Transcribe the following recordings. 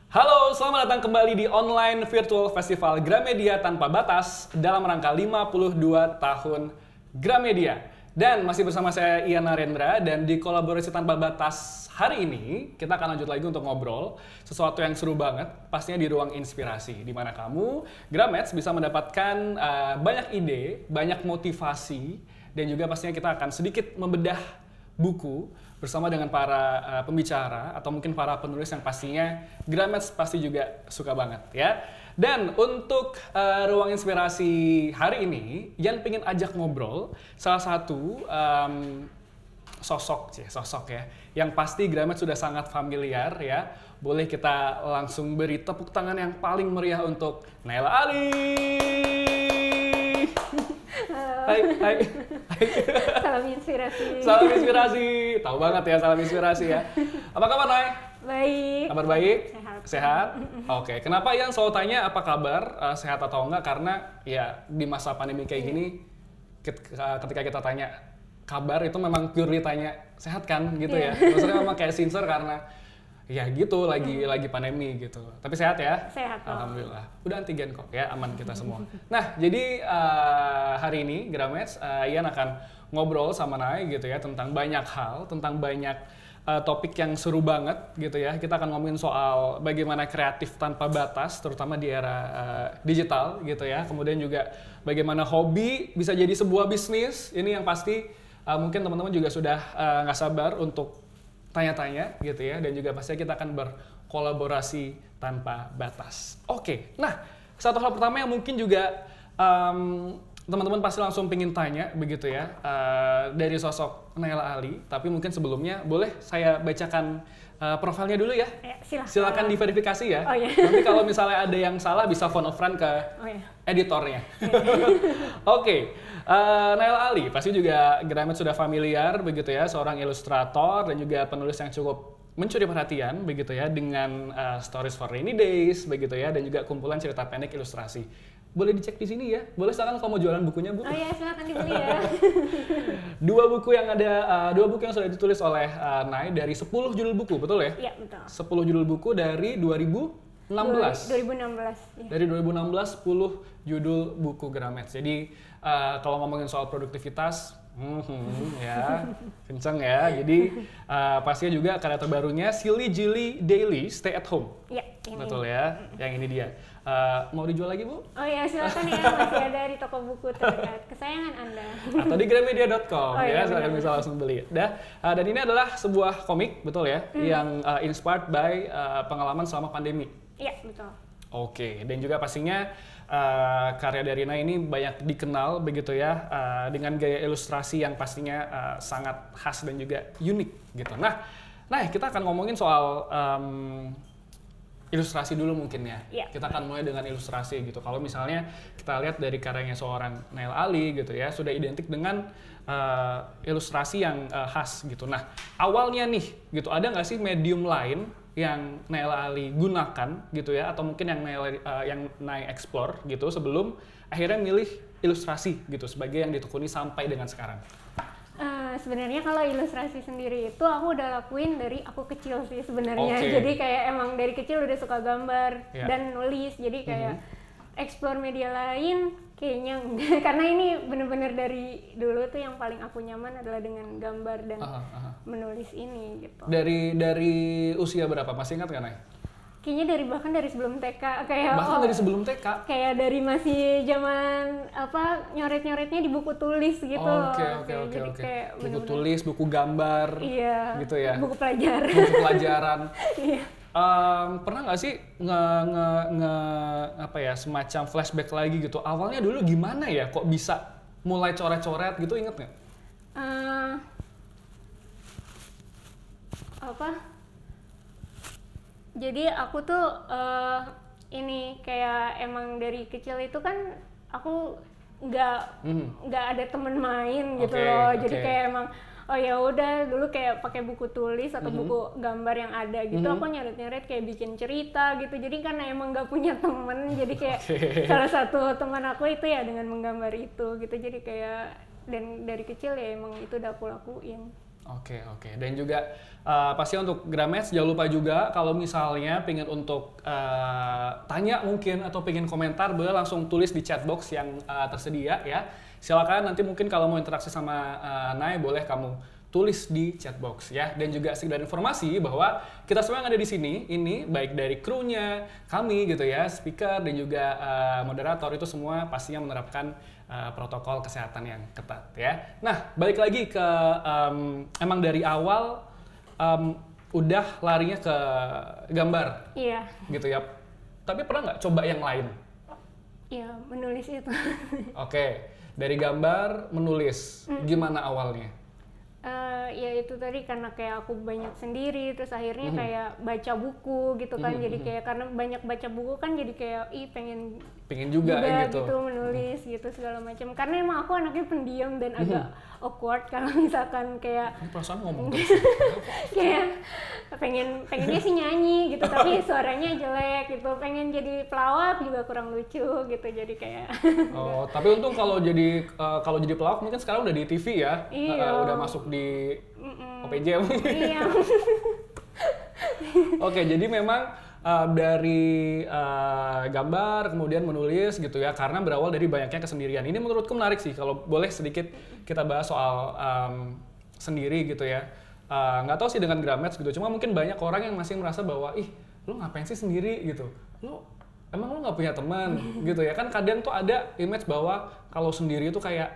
Halo, selamat datang kembali di online virtual festival Gramedia Tanpa Batas dalam rangka 52 tahun Gramedia. Dan masih bersama saya Ian Narendra dan di kolaborasi Tanpa Batas hari ini kita akan lanjut lagi untuk ngobrol sesuatu yang seru banget, pastinya di ruang inspirasi di mana kamu Gramets bisa mendapatkan banyak ide, banyak motivasi dan juga pastinya kita akan sedikit membedah buku bersama dengan para pembicara atau mungkin para penulis yang pastinya Gramets pasti juga suka banget ya. Dan untuk ruang inspirasi hari ini, Yan pengen ajak ngobrol salah satu sosok ya, yang pasti Gramets sudah sangat familiar ya. Boleh kita langsung beri tepuk tangan yang paling meriah untuk Naila Ali. Hai. Salam inspirasi. Salam inspirasi. Tahu banget ya salam inspirasi ya. Apa kabar, Nay? Baik. Kabar baik? Sehat. Oke. Kenapa Yan selalu tanya apa kabar, sehat atau enggak? Karena ya di masa pandemi kayak gini, ketika kita tanya kabar itu memang pure ditanya sehat kan gitu ya. Maksudnya memang kayak sincere karena ya gitu lagi pandemi gitu. Tapi sehat ya? Sehat. Alhamdulillah. Udah antigen kok ya, aman kita semua. Nah, jadi hari ini Gramets Ian akan ngobrol sama Nay gitu ya tentang banyak hal, tentang banyak topik yang seru banget gitu ya. Kita akan ngomongin soal bagaimana kreatif tanpa batas terutama di era digital gitu ya. Kemudian juga bagaimana hobi bisa jadi sebuah bisnis. Ini yang pasti mungkin teman-teman juga sudah nggak sabar untuk tanya-tanya gitu ya, dan juga pastinya kita akan berkolaborasi tanpa batas. Oke, nah satu hal pertama yang mungkin juga teman-teman pasti langsung pengen tanya begitu ya, dari sosok Naila Ali, tapi mungkin sebelumnya boleh saya bacakan profilnya dulu ya? Silakan diverifikasi ya. Oh, iya. Nanti kalau misalnya ada yang salah bisa phone a friend ke editornya. Oke. Naila Ali pasti juga Gramets sudah familiar begitu ya, seorang ilustrator dan juga penulis yang cukup mencuri perhatian begitu ya dengan Stories for Rainy Days begitu ya, dan juga kumpulan cerita pendek ilustrasi. Boleh dicek di sini ya. Boleh silakan kalau mau jualan bukunya, Bu. Oh iya, silakan dibeli ya. Dua buku yang sudah ditulis oleh Nay dari 10 judul buku, betul ya? Iya, betul. 10 judul buku dari 2016. 2016. Ya. Dari 2016 10 judul buku Gramets. Jadi kalau ngomongin soal produktivitas, ya kenceng ya. Jadi pastinya juga karya terbarunya Silly Jilly Daily Stay at Home. Iya, ini. Betul ya, yang ini dia. Mau dijual lagi, Bu? Oh iya, silakan ya, masih ada di toko buku terdekat kesayangan Anda. Atau di gramedia.com ya, iya, silakan bisa langsung beli. Dan ini adalah sebuah komik, betul ya, yang inspired by pengalaman selama pandemi. Iya, betul. Oke, dan juga pastinya karya dari Nay ini banyak dikenal begitu ya, dengan gaya ilustrasi yang pastinya sangat khas dan juga unik gitu. Nah, kita akan ngomongin soal ilustrasi dulu mungkin ya. Yeah. Kita akan mulai dengan ilustrasi gitu. Kalau misalnya kita lihat dari karyanya seorang Naila Ali gitu ya, sudah identik dengan ilustrasi yang khas gitu. Nah, awalnya nih gitu, ada nggak sih medium lain yang Naila Ali gunakan gitu ya, atau mungkin yang Nay explore gitu sebelum akhirnya milih ilustrasi gitu sebagai yang ditekuni sampai dengan sekarang? Sebenarnya kalau ilustrasi sendiri itu aku udah lakuin dari aku kecil sih sebenarnya. Okay. Jadi kayak emang dari kecil udah suka gambar dan nulis. Jadi kayak explore media lain kayaknya enggak. Karena ini bener-bener dari dulu tuh yang paling aku nyaman adalah dengan gambar dan menulis ini gitu. Dari usia berapa? Masih ingat nggak, Nay? Kayaknya bahkan dari sebelum TK kayak dari sebelum TK. Kayak dari masih zaman nyoret-nyoretnya di buku tulis gitu. Oke. Buku tulis, buku gambar. Iya. Gitu ya. Buku pelajaran. Buku pelajaran. Iya. Pernah nggak sih semacam flashback lagi gitu? Awalnya dulu gimana ya? Kok bisa mulai coret-coret gitu, inget nggak? Jadi aku tuh ini kayak emang dari kecil itu kan aku nggak ada temen main gitu loh. Jadi kayak emang oh ya udah dulu kayak pakai buku tulis atau buku gambar yang ada gitu. Aku nyeret-nyeret kayak bikin cerita gitu. Jadi karena emang nggak punya temen, jadi kayak salah satu teman aku itu ya dengan menggambar itu gitu. Jadi kayak dan dari kecil ya emang itu udah aku lakuin. Oke. Dan juga pasti untuk Gramettes jangan lupa juga kalau misalnya pengen untuk tanya mungkin atau pengen komentar, boleh langsung tulis di chatbox yang tersedia ya. Silakan nanti mungkin kalau mau interaksi sama Nay boleh kamu tulis di chatbox ya. Dan juga sekedar informasi bahwa kita semua yang ada di sini ini baik dari krunya, kami gitu ya, speaker dan juga moderator itu semua pastinya menerapkan protokol kesehatan yang ketat ya. Nah, balik lagi ke emang dari awal udah larinya ke gambar. Iya. Gitu ya. Tapi pernah nggak coba yang lain? Iya, menulis itu. Oke, dari gambar menulis. Gimana awalnya? Ya itu tadi karena kayak aku banyak sendiri, terus akhirnya kayak baca buku gitu kan, jadi kayak karena banyak baca buku kan jadi kayak pengen juga gitu menulis gitu segala macam, karena emang aku anaknya pendiam dan agak awkward kalau misalkan kayak ini perasaan ngomong terus kayak pengennya sih nyanyi gitu tapi suaranya jelek gitu, pengen jadi pelawak juga kurang lucu gitu, jadi kayak tapi untung kalau jadi pelawak mungkin sekarang udah di TV ya. Iya. Udah masuk di OPJ iya. Oke, jadi memang dari gambar kemudian menulis gitu ya, karena berawal dari banyaknya kesendirian. Ini menurutku menarik sih, kalau boleh sedikit kita bahas soal sendiri gitu ya. Nggak tahu sih dengan Gramettes gitu, cuma mungkin banyak orang yang masih merasa bahwa lu ngapain sih sendiri gitu, emang lu nggak punya teman gitu ya kan. Kadang tuh ada image bahwa kalau sendiri itu kayak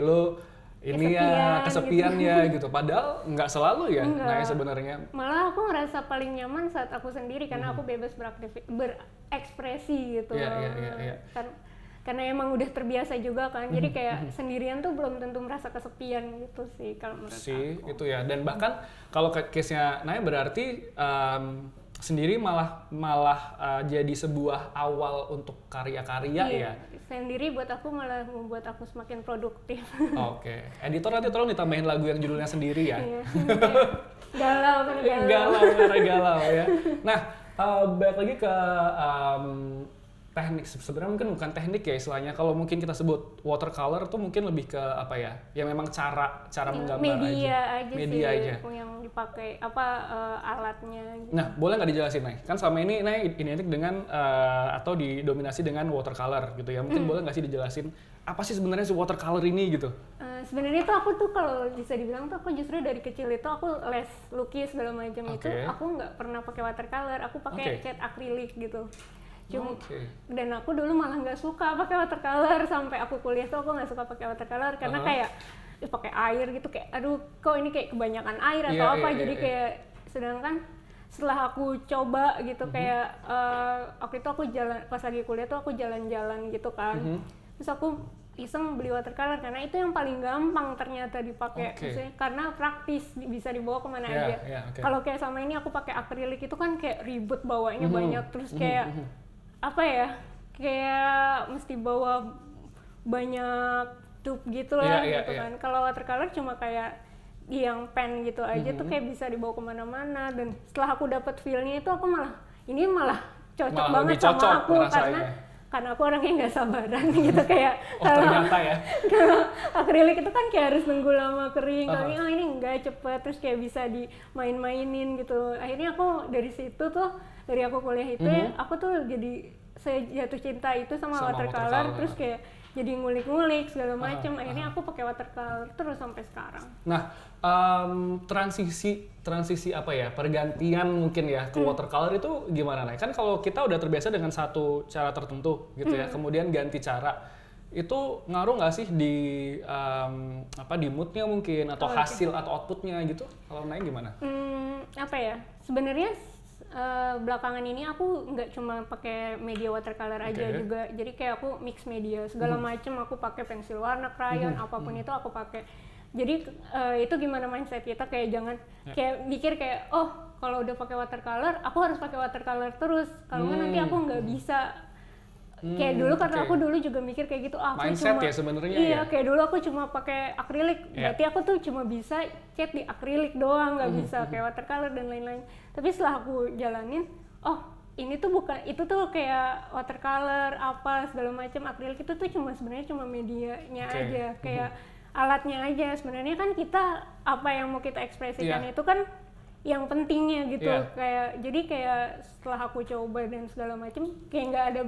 lu ini kesepian gitu. Ya gitu, padahal nggak selalu ya. Nah sebenarnya malah aku ngerasa paling nyaman saat aku sendiri karena aku bebas berekspresi gitu. Iya. Karena emang udah terbiasa juga kan, jadi kayak sendirian tuh belum tentu merasa kesepian gitu sih kalau menurut aku. Itu ya, dan bahkan kalau case-nya Naya berarti sendiri malah jadi sebuah awal untuk karya-karya ya. Sendiri buat aku malah membuat aku semakin produktif. Oke. Editor nanti tolong ditambahin lagu yang judulnya sendiri ya. Iya. Galau ya. Nah, balik lagi ke teknik. Sebenarnya mungkin bukan teknik ya istilahnya. Kalau mungkin kita sebut watercolor tuh mungkin lebih ke apa ya? Ya memang cara menggambar media aja yang dipakai alatnya gitu. Nah, boleh nggak dijelasin, Nay? Kan selama ini Nay identik dengan atau didominasi dengan watercolor gitu ya. Mungkin boleh nggak sih dijelasin apa sih sebenarnya si watercolor ini gitu? Sebenarnya tuh aku tuh kalau bisa dibilang tuh aku justru dari kecil itu aku les lukis segala macam itu aku nggak pernah pakai watercolor, aku pakai cat akrilik gitu. Dan aku dulu malah nggak suka pakai watercolor, sampai aku kuliah tuh aku nggak suka pakai watercolor karena kayak pakai air gitu, kayak aduh kok ini kayak kebanyakan air atau jadi kayak sedangkan setelah aku coba gitu kayak waktu itu aku jalan pas lagi kuliah tuh aku jalan-jalan gitu kan, terus aku iseng beli watercolor karena itu yang paling gampang ternyata dipakai, karena praktis bisa dibawa kemana aja. Kalau kayak sama ini aku pakai akrilik itu kan kayak ribet bawanya banyak, terus kayak apa ya, kayak mesti bawa banyak tube gitu lah kan. Kalau watercolor cuma kayak yang pen gitu aja tuh kayak bisa dibawa kemana-mana, dan setelah aku dapat feel-nya itu aku malah cocok banget sama aku karena aku orangnya nggak sabaran gitu kayak ternyata ya. Kalau akrilik itu kan kayak harus nunggu lama kering, kalau ini enggak cepet, terus kayak bisa dimain-mainin gitu. Akhirnya aku dari situ tuh, dari aku kuliah itu aku tuh jadi saya jatuh cinta itu sama watercolor, terus kayak jadi ngulik-ngulik segala macam. Akhirnya aku pakai watercolor terus sampai sekarang. Nah, transisi apa ya, pergantian mungkin ya ke watercolor itu gimana, Nay? Kan kalau kita udah terbiasa dengan satu cara tertentu gitu ya, kemudian ganti cara, itu ngaruh nggak sih di di moodnya mungkin, atau hasil atau outputnya gitu? Kalau Nay gimana? Apa ya, sebenarnya belakangan ini aku nggak cuma pakai media watercolor aja juga, jadi kayak aku mix media segala macam. Aku pakai pensil warna, krayon, apapun itu aku pakai. Jadi itu gimana mindset kita, kayak jangan kayak mikir kayak kalau udah pakai watercolor aku harus pakai watercolor terus, kalau nggak nanti aku nggak bisa. Kayak dulu karena aku dulu juga mikir kayak gitu, aku mindset cuma ya sebenarnya. Kayak dulu aku cuma pakai akrilik, berarti aku tuh cuma bisa cat di akrilik doang, nggak bisa kayak watercolor dan lain-lain. Tapi setelah aku jalanin, ini tuh bukan, itu tuh kayak watercolor apa segala macam, akrilik itu tuh sebenarnya cuma medianya aja. Kayak alatnya aja. Sebenarnya kan kita apa yang mau kita ekspresikan itu kan yang pentingnya gitu. Kayak jadi kayak setelah aku coba dan segala macam kayak nggak ada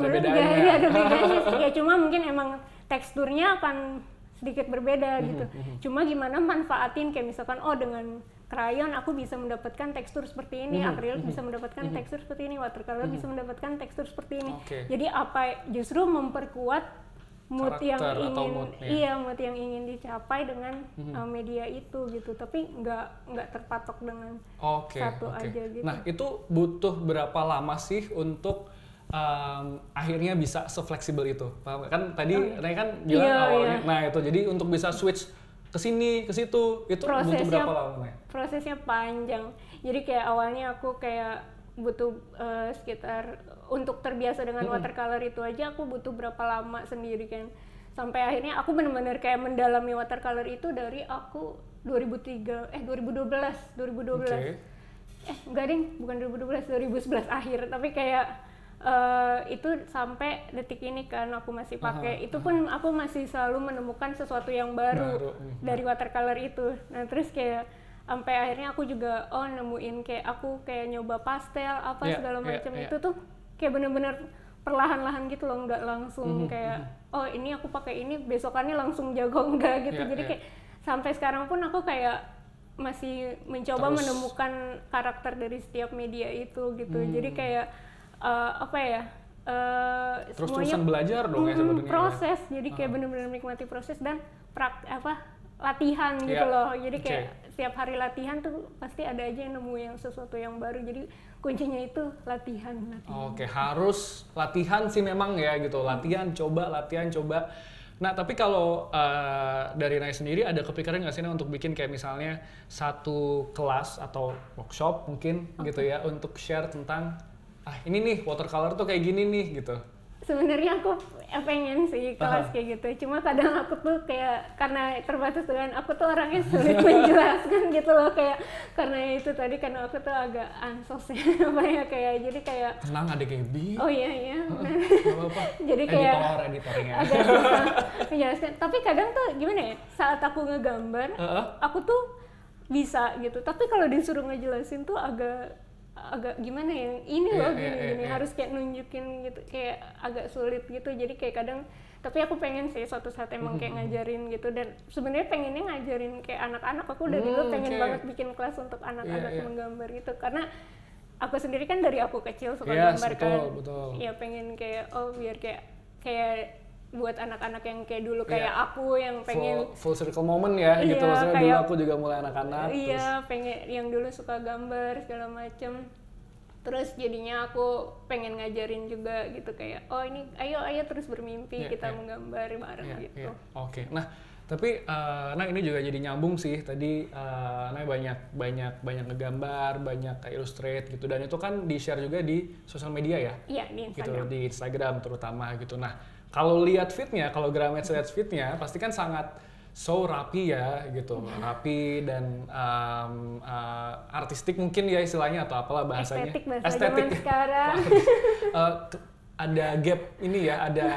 bedanya. Nggak ada bedanya sih. Ya cuma mungkin emang teksturnya akan sedikit berbeda gitu. Cuma gimana manfaatin kayak misalkan dengan krayon aku bisa mendapatkan tekstur seperti ini, akrilik bisa mendapatkan tekstur seperti ini, watercolor bisa mendapatkan tekstur seperti ini. Jadi apa justru memperkuat mood yang ingin mood yang ingin dicapai dengan media itu gitu, tapi nggak terpatok dengan satu aja gitu. Nah itu butuh berapa lama sih untuk akhirnya bisa se-fleksibel itu? Kan tadi Ray kan bilang awalnya, nah itu jadi untuk bisa switch ke sini ke situ itu butuh berapa lama? Prosesnya panjang. Jadi kayak awalnya aku kayak butuh sekitar untuk terbiasa dengan watercolor itu aja aku butuh berapa lama sendiri kan, sampai akhirnya aku benar-benar kayak mendalami watercolor itu dari aku 2012 enggak ding, bukan 2011 akhir, tapi kayak itu sampai detik ini kan aku masih pakai. Itu pun aku masih selalu menemukan sesuatu yang baru dari watercolor itu. Nah terus kayak sampai akhirnya aku juga nemuin kayak aku kayak nyoba pastel apa segala macam itu tuh kayak bener-bener perlahan-lahan gitu loh, nggak langsung kayak ini aku pakai ini besokannya langsung jago, enggak gitu. Jadi kayak sampai sekarang pun aku kayak masih mencoba menemukan karakter dari setiap media itu gitu. Jadi kayak terus-terusan belajar dong ya sebenarnya. Proses, jadi kayak bener-bener menikmati proses dan latihan gitu loh. Jadi kayak setiap hari latihan tuh pasti ada aja yang nemu yang sesuatu yang baru. Jadi kuncinya itu latihan. Oke, harus latihan sih memang ya gitu. Latihan coba. Nah tapi kalau dari Nay sendiri ada kepikiran nggak sih untuk bikin kayak misalnya satu kelas atau workshop mungkin gitu ya untuk share tentang ini nih watercolor tuh kayak gini nih gitu. Sebenarnya aku pengen sih kelas kayak gitu, cuma kadang aku tuh kayak karena terbatas dengan aku tuh orangnya sulit menjelaskan gitu loh, kayak karena itu tadi karena aku tuh agak ansos ya kayak jadi kayak tenang ada Gaby. Oh iya. Gak apa-apa. Jadi kayak editornya agak susah menjelaskan. Tapi kadang tuh gimana ya, saat aku ngegambar aku tuh bisa gitu, tapi kalau disuruh ngejelasin tuh agak gimana ya, ini loh gini harus kayak nunjukin gitu, kayak agak sulit gitu. Jadi kayak kadang, tapi aku pengen sih suatu saat emang kayak ngajarin gitu, dan sebenarnya pengennya ngajarin kayak anak-anak. Aku dari dulu pengen banget bikin kelas untuk anak-anak menggambar gitu, karena aku sendiri kan dari aku kecil suka gambar kan. Ya pengen kayak biar kayak buat anak-anak yang kayak dulu kayak aku yang pengen full circle moment ya gitu. Maksudnya dulu aku juga mulai anak-anak pengen yang dulu suka gambar segala macem, terus jadinya aku pengen ngajarin juga gitu kayak ini ayo terus bermimpi kita menggambar bareng gitu. Oke. Nah tapi ini juga jadi nyambung sih tadi. banyak ngegambar, banyak illustrate gitu, dan itu kan di share juga di sosial media ya. Iya, di Instagram. Gitu, di Instagram terutama gitu. Nah kalau lihat fitnya, kalau Grametz lihat fitnya, pasti kan sangat rapi ya gitu, rapi dan artistik mungkin ya istilahnya, atau apalah bahasanya. Estetik sekarang. Ada gap ini ya, ada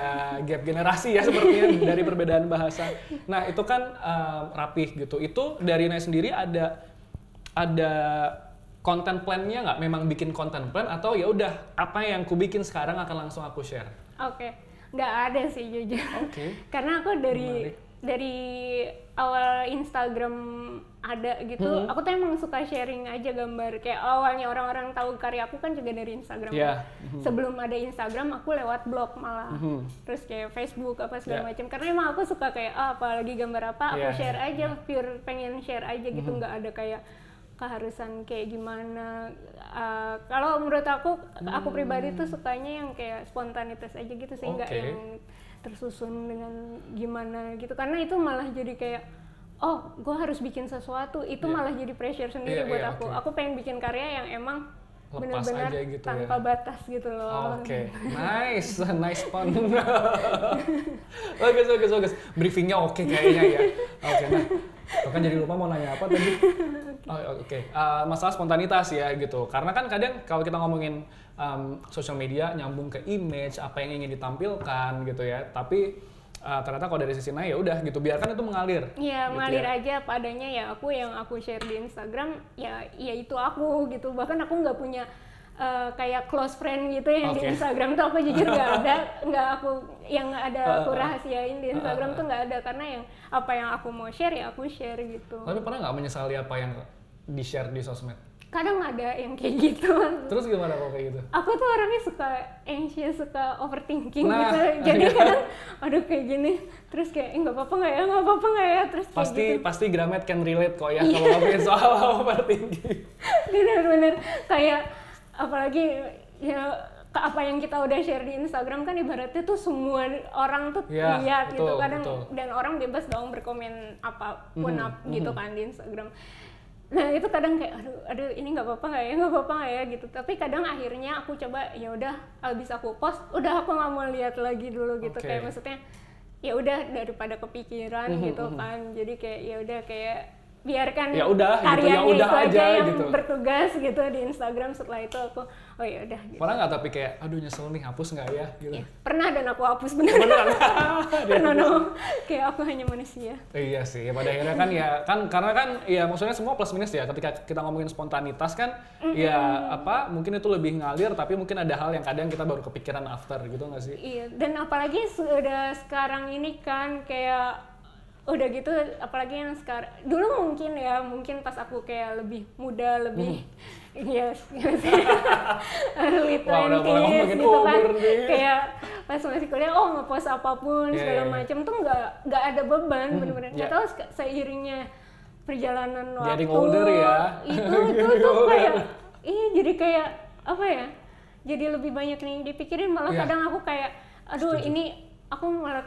gap generasi ya sepertinya dari perbedaan bahasa. Nah itu kan rapi gitu. Itu dari Nay sendiri ada content plan-nya nggak? Memang bikin content plan atau ya udah apa yang ku bikin sekarang akan langsung aku share? Oke. Nggak ada sih jujur. Karena aku dari awal Instagram ada gitu, aku tuh emang suka sharing aja gambar. Kayak awalnya orang-orang tahu karya aku kan juga dari Instagram. Sebelum ada Instagram aku lewat blog malah. Terus kayak Facebook apa segala macam. Karena emang aku suka kayak apalagi gambar apa aku share aja, pure pengen share aja gitu, nggak ada kayak keharusan kayak gimana. Kalau menurut aku pribadi tuh sukanya yang kayak spontanitas aja gitu sih, nggak yang tersusun dengan gimana gitu, karena itu malah jadi kayak gue harus bikin sesuatu, itu malah jadi pressure sendiri buat aku. Aku pengen bikin karya yang emang benar-benar gitu tanpa batas gitu loh. Nice pun. Bagus. Briefingnya oke kayaknya ya. Nah, kan jadi lupa mau nanya apa tadi. Masalah spontanitas ya gitu. Karena kan kadang kalau kita ngomongin sosial media nyambung ke image, apa yang ingin ditampilkan gitu ya. Tapi ternyata kalau dari sisi Nay ya udah gitu, biarkan itu mengalir. Iya, gitu mengalir ya. aja padanya ya. Yang aku share di Instagram ya itu aku gitu. Bahkan aku nggak punya kayak close friend gitu yang di Instagram tuh aku jujur nggak aku rahasiain di Instagram tuh nggak ada, karena yang apa yang aku mau share ya aku share gitu. Tapi pernah nggak menyesali apa yang di share di sosmed? Kadang ada yang kayak gitu. Terus gimana kalau kayak gitu? Aku tuh orangnya suka anxious, suka overthinking gitu. Jadi kadang, aduh kayak gini, terus kayak nggak apa-apa nggak ya, terus kayak gitu. Pasti Gramet can relate kok ya kalau ngomongin soal overthinking. Bener-bener kayak apalagi ya apa yang kita udah share di Instagram kan ibaratnya tuh semua orang tuh lihat gitu kadang, dan orang bebas dong berkomen apapun gitu kan di Instagram. Nah itu kadang kayak aduh ini nggak apa-apa nggak ya gitu. Tapi kadang akhirnya aku coba ya udah abis aku post udah aku nggak mau lihat lagi dulu gitu. Kayak maksudnya ya udah daripada kepikiran gitu kan. Jadi kayak ya udah kayak biarkan karyanya gitu, itu aja yang gitu. Bertugas gitu di Instagram. Setelah itu aku oh ya udah gitu. Pernah nggak tapi kayak aduh nyesel nih hapus nggak ya gitu? Ya, pernah dan aku hapus beneran. Pernah kayak aku hanya manusia. Iya sih, pada akhirnya kan karena kan ya maksudnya semua plus minus ya. Ketika kita ngomongin spontanitas kan ya mungkin itu lebih ngalir, tapi mungkin ada hal yang kadang kita baru kepikiran after gitu nggak sih? Iya, dan apalagi sudah sekarang ini kan kayak udah gitu, apalagi yang sekarang dulu mungkin pas aku kayak lebih muda lebih early 20s gitu kan kayak pas masih kuliah ngepost apapun segala macam tuh nggak ada beban bener-bener nggak tahu seiringnya perjalanan waktu getting older ya itu tuh kayak jadi kayak apa ya, jadi lebih banyak nih dipikirin, malah kadang aku kayak aduh ini aku malah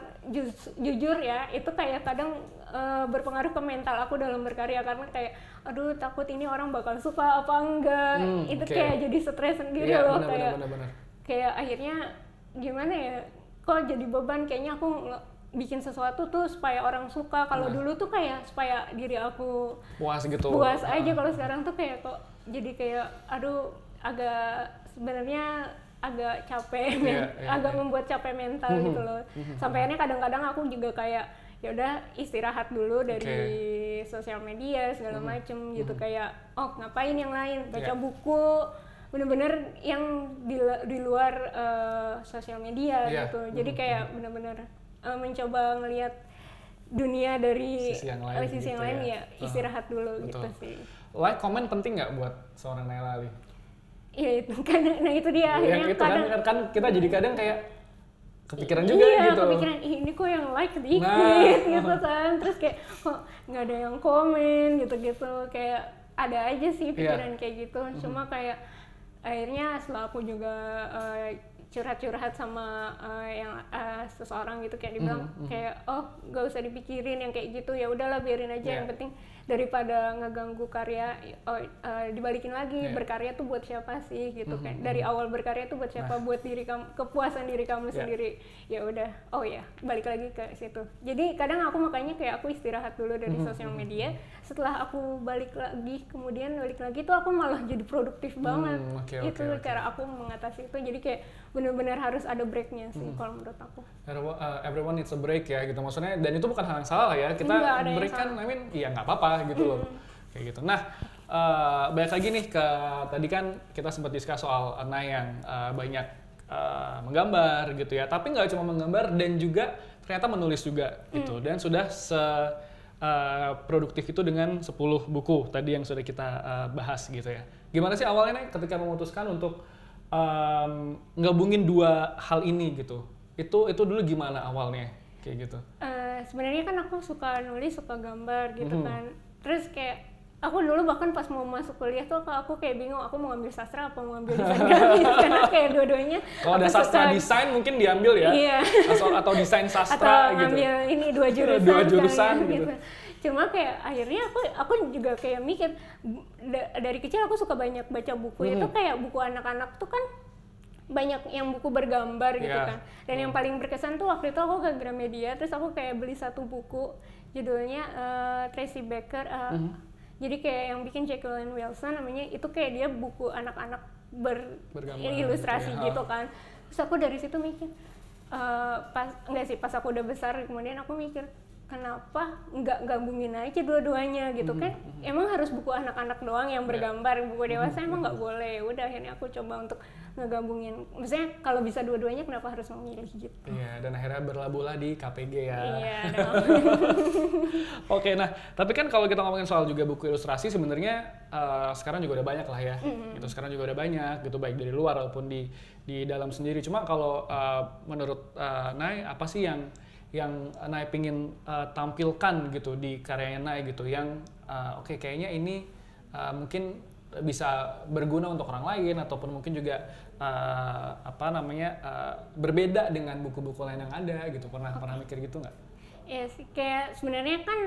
jujur ya itu kayak kadang berpengaruh ke mental aku dalam berkarya, karena kayak aduh takut ini orang bakal suka apa enggak, itu kayak jadi stres sendiri loh. Kayak akhirnya gimana ya, kok jadi beban, kayaknya aku bikin sesuatu tuh supaya orang suka. Kalau dulu tuh kayak supaya diri aku puas gitu, puas aja. Kalau sekarang tuh kayak kok jadi kayak aduh agak sebenarnya agak capek, agak membuat capek mental gitu loh. Sampai akhirnya kadang-kadang aku juga kayak ya udah istirahat dulu dari sosial media segala macem gitu, kayak ngapain yang lain, baca buku, bener-bener yang di luar sosial media gitu. Jadi kayak bener-bener mencoba ngelihat dunia dari sisi yang lain ya istirahat dulu. Betul. Gitu sih. Like, comment penting nggak buat seorang Naila Ali? Iya itu kan, nah itu dia akhirnya itu kadang kan kita jadi kadang kayak kepikiran juga gitu. Iya, kepikiran ini kok yang like dikit gitu kan, terus kayak kok nggak ada yang komen gitu-gitu, kayak ada aja sih pikiran kayak gitu. Cuma kayak akhirnya setelah aku juga curhat-curhat sama seseorang gitu, kayak dibilang kayak gak usah dipikirin yang kayak gitu, ya udahlah biarin aja, yang penting daripada ngeganggu karya, dibalikin lagi, berkarya tuh buat siapa sih gitu kan, dari awal berkarya tuh buat siapa, buat diri kamu, kepuasan diri kamu sendiri. Ya udah, balik lagi ke situ. Jadi kadang aku makanya kayak aku istirahat dulu dari sosial media. Setelah aku balik lagi tuh aku malah jadi produktif banget. Itu cara aku mengatasi itu. Jadi kayak benar-benar harus ada breaknya sih kalau menurut aku. Everyone needs a break ya gitu, maksudnya, dan itu bukan hal yang salah ya, kita break kan, ya nggak apa-apa gitu loh, kayak gitu. Nah, balik lagi nih ke tadi kan kita sempat discuss soal Nay yang banyak menggambar gitu ya, tapi nggak cuma menggambar dan juga ternyata menulis juga gitu, dan sudah produktif itu dengan 10 buku tadi yang sudah kita bahas gitu ya. Gimana sih awalnya Nay ketika memutuskan untuk gabungin dua hal ini gitu? Itu dulu gimana awalnya kayak gitu? Sebenarnya kan aku suka nulis, suka gambar gitu kan. Terus kayak aku dulu bahkan pas mau masuk kuliah tuh aku kayak bingung, aku mau ngambil sastra apa mau ngambil desain grafis, karena kayak dua-duanya. Kalau ada sastra desain mungkin diambil ya, atau desain sastra atau gitu. Ngambil ini dua jurusan gitu. Cuma kayak akhirnya aku juga kayak mikir, dari kecil aku suka banyak baca buku, itu kayak buku anak-anak tuh kan banyak yang buku bergambar gitu kan. Dan yang paling berkesan tuh waktu itu aku ke Gramedia, terus aku kayak beli satu buku judulnya Tracy Becker, jadi kayak yang bikin Jacqueline Wilson namanya, itu kayak dia buku anak-anak berilustrasi gitu kan. Terus aku dari situ mikir, pas aku udah besar kemudian aku mikir kenapa nggak gabungin aja dua-duanya gitu kan, emang harus buku anak-anak doang yang bergambar, buku dewasa emang nggak boleh. Udah akhirnya aku coba untuk ngegabungin, maksudnya kalau bisa dua-duanya kenapa harus memilih gitu. Iya, dan akhirnya berlabuhlah di KPG ya. Iya. Oke, nah tapi kan kalau kita ngomongin soal juga buku ilustrasi sebenarnya sekarang juga udah banyak lah ya. Gitu, sekarang juga udah banyak gitu, baik dari luar maupun di dalam sendiri. Cuma kalau menurut Nay, apa sih yang Nay pingin tampilkan gitu di karyanya Nay gitu, yang oke, kayaknya ini mungkin bisa berguna untuk orang lain ataupun mungkin juga berbeda dengan buku-buku lain yang ada gitu. Pernah mikir gitu nggak? Ya sih, kayak sebenarnya kan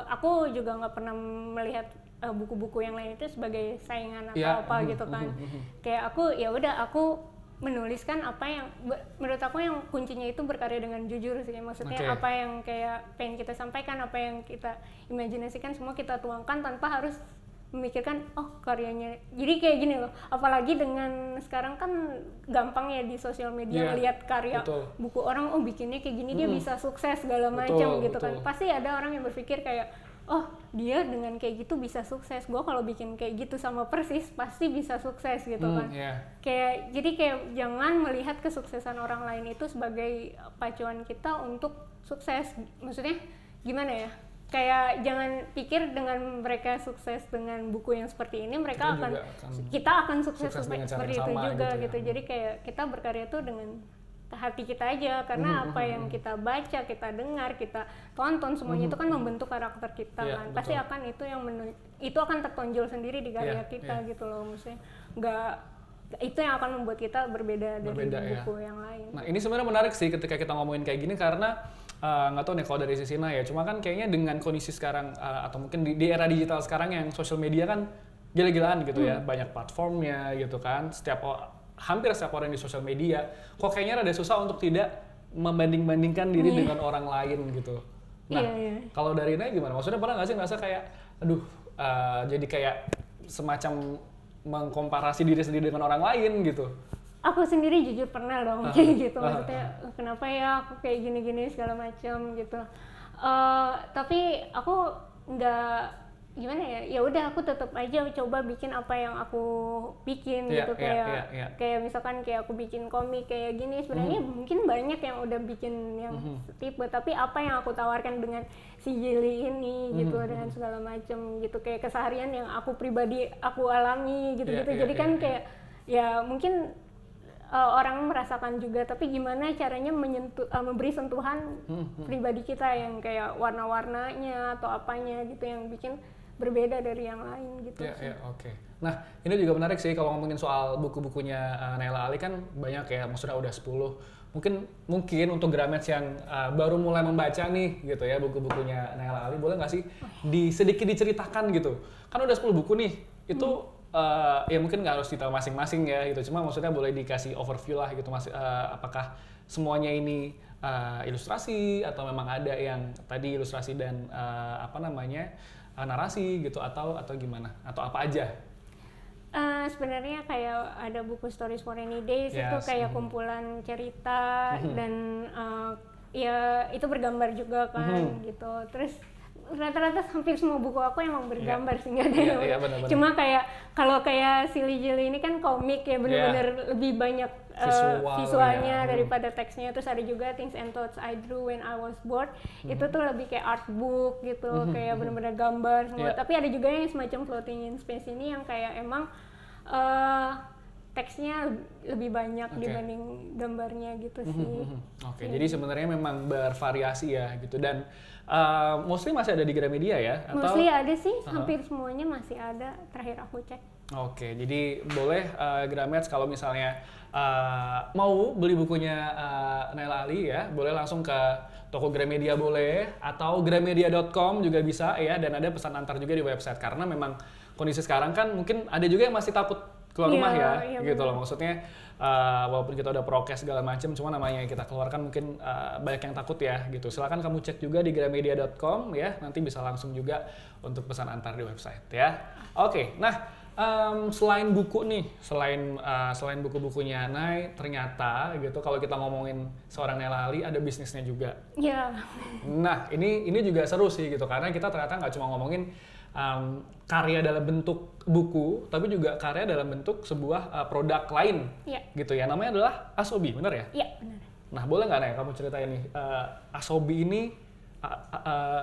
aku juga nggak pernah melihat buku-buku yang lain itu sebagai saingan atau apa gitu kan. Kayak aku ya udah, aku menuliskan apa yang menurut aku yang kuncinya itu berkarya dengan jujur sih, maksudnya apa yang kayak pengen kita sampaikan, apa yang kita imajinasikan semua kita tuangkan tanpa harus memikirkan karyanya. Jadi kayak gini loh, apalagi dengan sekarang kan gampang ya di sosial media lihat karya buku orang, bikinnya kayak gini dia bisa sukses segala macam gitu kan. Pasti ada orang yang berpikir kayak dia dengan kayak gitu bisa sukses, gue kalau bikin kayak gitu sama persis pasti bisa sukses gitu kan. Jadi kayak jangan melihat kesuksesan orang lain itu sebagai pacuan kita untuk sukses. Maksudnya gimana ya, kayak jangan pikir dengan mereka sukses dengan buku yang seperti ini kita akan sukses seperti itu juga gitu. Jadi kayak kita berkarya tuh dengan hati kita aja, karena apa yang kita baca, kita dengar, kita tonton, semuanya itu kan membentuk karakter kita kan. Pasti akan itu akan tertonjol sendiri di karya kita gitu loh, maksudnya itu yang akan membuat kita berbeda dari buku yang lain. Nah ini sebenarnya menarik sih ketika kita ngomongin kayak gini, karena nggak tahu nih kalau dari sisi Nay ya, cuma kan kayaknya dengan kondisi sekarang atau mungkin di era digital sekarang yang social media kan gila-gilaan gitu ya, banyak platformnya gitu kan, hampir setiap orang di sosial media, kok kayaknya rada susah untuk tidak membanding-bandingkan diri dengan orang lain gitu. Nah, kalau dari Nay gimana? Maksudnya pernah nggak sih ngerasa kayak, jadi kayak semacam mengkomparasi diri sendiri dengan orang lain gitu? Aku sendiri jujur pernah dong kayak gitu, maksudnya kenapa ya aku kayak gini-gini segala macam gitu. Tapi aku nggak gimana ya udah aku tetap aja coba bikin apa yang aku bikin gitu, kayak misalkan kayak aku bikin komik kayak gini, sebenarnya mungkin banyak yang udah bikin yang tipe, tapi apa yang aku tawarkan dengan si Jili ini gitu, dengan segala macam gitu, kayak keseharian yang aku pribadi aku alami gitu-gitu. Jadi kan kayak ya mungkin orang merasakan juga, tapi gimana caranya memberi sentuhan pribadi kita yang kayak warna-warnanya atau apanya gitu yang bikin berbeda dari yang lain gitu. Oke. Nah, ini juga menarik sih kalau ngomongin soal buku-bukunya Nayla Ali, kan banyak ya, maksudnya udah 10. Mungkin untuk Grameets yang baru mulai membaca nih gitu ya buku-bukunya Nayla Ali, boleh nggak sih sedikit diceritakan gitu? Kan udah 10 buku nih. Itu ya mungkin nggak harus detail masing-masing ya gitu. Cuma maksudnya boleh dikasih overview lah gitu, apakah semuanya ini ilustrasi atau memang ada yang tadi ilustrasi dan narasi gitu, atau gimana, atau apa aja? Sebenarnya kayak ada buku Stories for Rainy Days, itu kayak kumpulan cerita dan ya itu bergambar juga kan gitu. Terus rata-rata hampir semua buku aku emang bergambar sih, nggak ada yang cuma kayak kalau kayak Silly Jilly ini kan komik ya, benar-benar lebih banyak visualnya daripada teksnya. Terus ada juga Things and Thoughts I Drew When I Was Bored, itu tuh lebih kayak art book gitu, kayak benar-benar gambar semua. Tapi ada juga yang semacam Floating in Space ini yang kayak emang teksnya lebih banyak dibanding gambarnya gitu sih. Oke, jadi sebenarnya memang bervariasi ya gitu, dan mostly masih ada di Gramedia ya? Mostly ada sih, hampir semuanya masih ada, terakhir aku cek. Oke, jadi boleh Grameets kalau misalnya mau beli bukunya Nayla Ali ya, boleh langsung ke toko Gramedia boleh, atau gramedia.com juga bisa ya, dan ada pesan antar juga di website, karena memang kondisi sekarang kan mungkin ada juga yang masih takut keluar rumah ya gitu loh, maksudnya walaupun kita udah prokes segala macam, cuma namanya kita keluarkan mungkin banyak yang takut ya gitu. Silakan kamu cek juga di gramedia.com ya, nanti bisa langsung juga untuk pesan antar di website ya. Oke, nah Selain buku nih, selain buku-bukunya Nay, ternyata gitu kalau kita ngomongin seorang Nela Ali ada bisnisnya juga. Iya. Nah, ini juga seru sih gitu karena kita ternyata nggak cuma ngomongin karya dalam bentuk buku, tapi juga karya dalam bentuk sebuah produk lain. Iya. Gitu ya. Namanya adalah Asobi, benar ya? Iya, benar. Nah, boleh nggak Nay kamu ceritain nih Asobi ini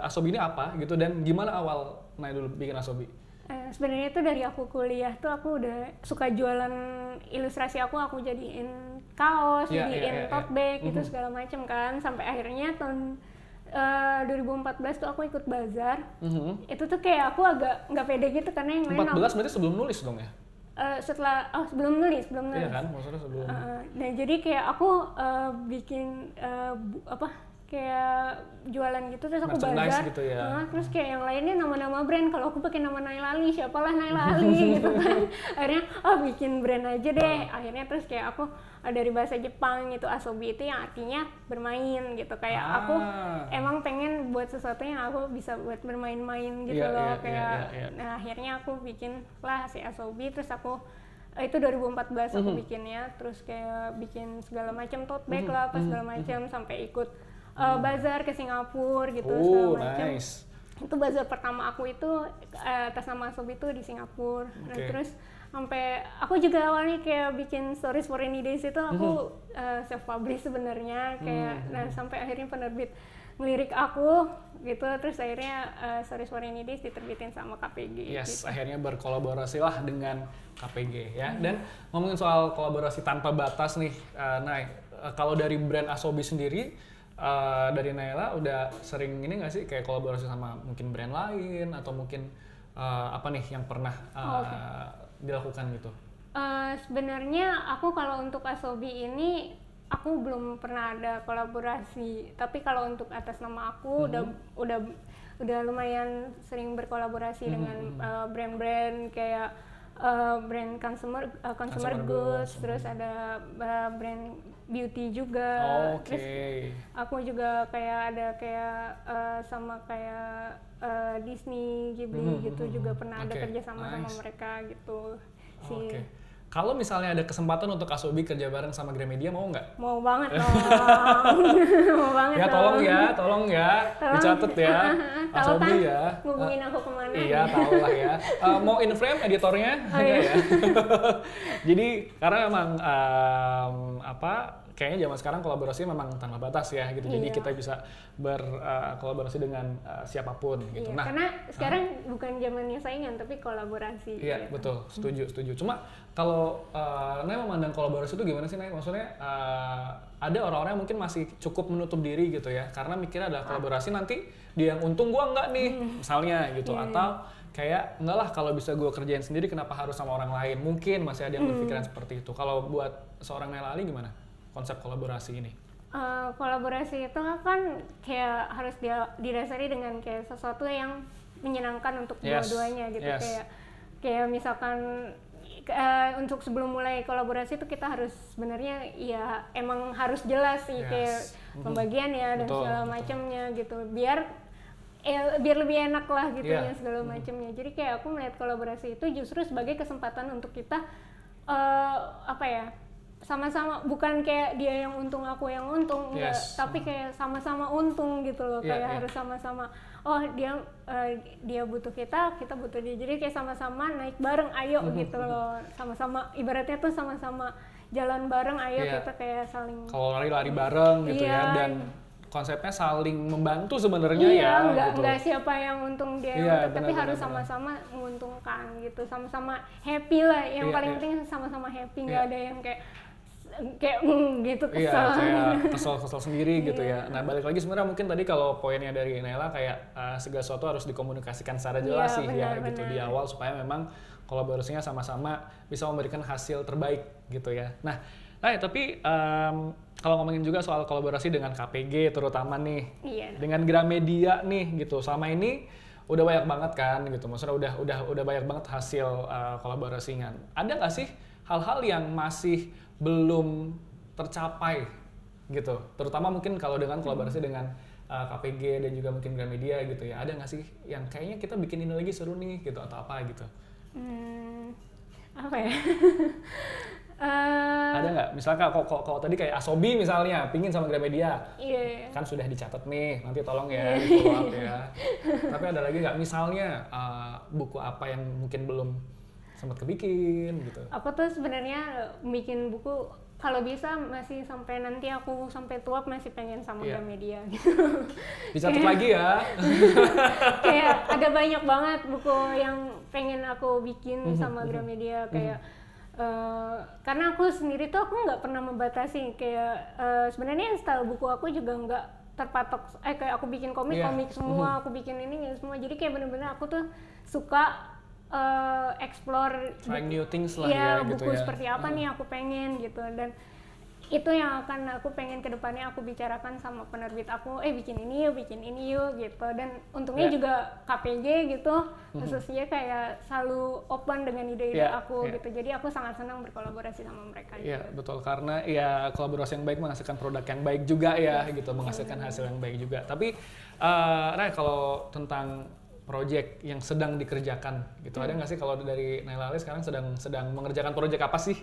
Asobi ini apa gitu dan gimana awal Nay dulu bikin Asobi? Sebenarnya tuh dari aku kuliah tuh aku udah suka jualan ilustrasi aku jadiin kaos, jadiin tote bag gitu segala macem kan, sampai akhirnya tahun 2014 tuh aku ikut bazar. Itu tuh kayak aku agak nggak pede gitu karena yang main 14 berarti sebelum nulis dong ya? Sebelum nulis. Iya kan, maksudnya sebelum. Nah jadi kayak aku bikin kayak jualan gitu terus aku bazar gitu ya. Terus kayak yang lainnya nama-nama brand, kalau aku pakai nama Naila Ali, siapalah Naila Ali gitu kan. Akhirnya bikin brand aja deh. Akhirnya terus kayak aku dari bahasa Jepang itu Asobi itu yang artinya bermain gitu, kayak aku emang pengen buat sesuatu yang aku bisa buat bermain-main gitu loh. Nah akhirnya aku bikin lah si Asobi, terus aku itu 2014 aku bikinnya, terus kayak bikin segala macam tote bag lah apa segala macam, sampai ikut bazar ke Singapura gitu segala macam. Nice. Itu bazar pertama aku itu atas nama Asobi itu di Singapura. Nah terus sampai aku juga awalnya kayak bikin stories for rainy days itu aku self publish sebenarnya kayak nah sampai akhirnya penerbit ngelirik aku gitu, terus akhirnya stories for rainy days diterbitin sama KPG. Yes, gitu. akhirnya berkolaborasi lah dengan KPG ya. Dan ngomongin soal kolaborasi tanpa batas nih, Nay, kalau dari brand Asobi sendiri dari Naila udah sering ini nggak sih kayak kolaborasi sama mungkin brand lain atau mungkin apa nih yang pernah dilakukan gitu? Sebenarnya aku kalau untuk Asobi ini aku belum pernah ada kolaborasi, tapi kalau untuk atas nama aku udah lumayan sering berkolaborasi dengan brand-brand kayak brand consumer goods, terus ada brand beauty juga. Terus aku juga kayak ada kayak sama kayak Disney, Ghibli gitu juga pernah ada kerjasama sama mereka gitu sih. Kalau misalnya ada kesempatan untuk Asobi kerja bareng sama Gramedia, mau nggak? Mau banget dong. Mau banget ya, tolong ya, dicatat ya. Asobi kan, ya. ngubungin aku kemana? Iya, tahu lah ya. Mau in frame editornya? Ya. Jadi karena memang kayaknya zaman sekarang kolaborasi memang tanpa batas ya gitu. Jadi kita bisa berkolaborasi dengan siapapun gitu. Nah, karena sekarang bukan zamannya saingan tapi kolaborasi. Iya, gitu. Betul. Setuju. Cuma kalau Nay memandang kolaborasi itu gimana sih, Nay? Maksudnya ada orang-orang yang mungkin masih cukup menutup diri gitu ya, karena mikirnya adalah kolaborasi nanti dia yang untung gua enggak nih, misalnya gitu. Atau kayak enggak lah, kalau bisa gua kerjain sendiri kenapa harus sama orang lain? Mungkin masih ada yang berpikiran seperti itu. Kalau buat seorang Naila Ali gimana konsep kolaborasi ini? Kolaborasi itu kan kayak harus didasari dengan kayak sesuatu yang menyenangkan untuk dua-duanya gitu. Kayak misalkan untuk sebelum mulai kolaborasi itu kita harus sebenarnya ya emang harus jelas sih kayak pembagian ya dan segala macamnya gitu, biar lebih enak lah gitu ya segala macamnya. Jadi kayak aku melihat kolaborasi itu justru sebagai kesempatan untuk kita sama-sama, bukan kayak dia yang untung aku yang untung, enggak, tapi kayak sama-sama untung gitu loh. Kayak harus sama-sama, dia butuh kita butuh dia, jadi kayak sama-sama naik bareng, ayo gitu loh, sama-sama ibaratnya tuh sama-sama jalan bareng, ayo kita kayak saling, kalau lari bareng gitu ya, dan konsepnya saling membantu sebenarnya enggak siapa yang untung dia yang untung, tapi harus sama-sama menguntungkan gitu, sama-sama happy lah, yang paling penting sama-sama happy, nggak ada yang kayak gitu kesel. Kayak kesel sendiri gitu ya. Nah, balik lagi sebenarnya mungkin tadi kalau poinnya dari Naila kayak segala sesuatu harus dikomunikasikan secara jelas gitu di awal supaya memang kolaborasinya sama-sama bisa memberikan hasil terbaik gitu ya. Nah tapi kalau ngomongin juga soal kolaborasi dengan KPG terutama nih, dengan Gramedia nih gitu, selama ini udah banyak banget kan gitu, maksudnya udah banyak banget hasil kolaborasinya. Ada nggak sih hal-hal yang masih belum tercapai gitu, terutama mungkin kalau dengan kolaborasi dengan KPG dan juga mungkin Gramedia gitu ya, ada nggak sih yang kayaknya kita bikin ini lagi seru nih gitu atau apa gitu? Apa ya? Ada nggak? Misalnya kalau tadi kayak Asobi misalnya, pingin sama Gramedia, kan sudah dicatat nih, nanti tolong ya di follow up ya. Tapi ada lagi nggak? Misalnya buku apa yang mungkin belum sempat kebikin gitu? Aku tuh sebenarnya bikin buku kalau bisa masih sampai nanti aku sampai tua masih pengen sama Gramedia gitu. Dicatat lagi ya. Kayak ada banyak banget buku yang pengen aku bikin sama Gramedia kayak karena aku sendiri tuh aku nggak pernah membatasi kayak sebenarnya style buku aku juga nggak terpatok kayak aku bikin komik semua, aku bikin ini semua, jadi kayak bener-bener aku tuh suka explore trying new things lah ya gitu buku ya. Seperti apa nih aku pengen gitu, dan itu yang akan aku pengen kedepannya aku bicarakan sama penerbit aku, bikin ini yuk gitu. Dan untungnya juga KPG gitu khususnya kayak selalu open dengan ide-ide aku gitu, jadi aku sangat senang berkolaborasi sama mereka. Iya betul, karena ya kolaborasi yang baik menghasilkan produk yang baik juga ya gitu, menghasilkan hasil yang baik juga. Tapi nah kalau tentang project yang sedang dikerjakan gitu, ada nggak sih kalau dari Naila Ali sekarang sedang mengerjakan project apa sih?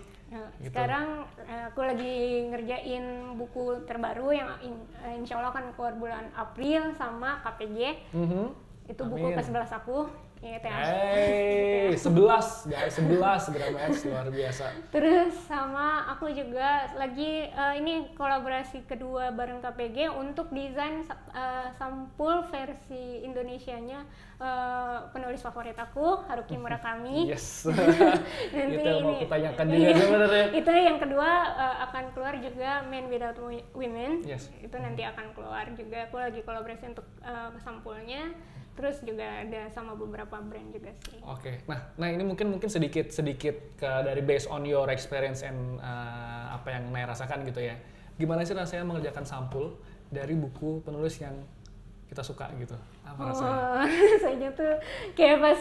Gitu. Sekarang aku lagi ngerjain buku terbaru yang insya Allah akan keluar bulan April sama KPG. Itu buku ke-11 aku. Hey, 11 guys, 11 Gramedia, luar biasa. Terus sama aku juga lagi ini kolaborasi kedua bareng KPG untuk desain sampul versi Indonesianya penulis favorit aku, Haruki Murakami. Yes. Nanti itu mau kutanyakan juga sebenarnya. Itu yang kedua akan keluar juga Men Without Women. Yes. Itu nanti akan keluar juga. Aku lagi kolaborasi untuk sampulnya. Terus juga ada sama beberapa brand juga sih. Oke. Nah ini mungkin sedikit dari based on your experience and apa yang Naya rasakan gitu ya. Gimana sih rasanya mengerjakan sampul dari buku penulis yang kita suka gitu? Apa rasanya? Rasanya tuh kayak pas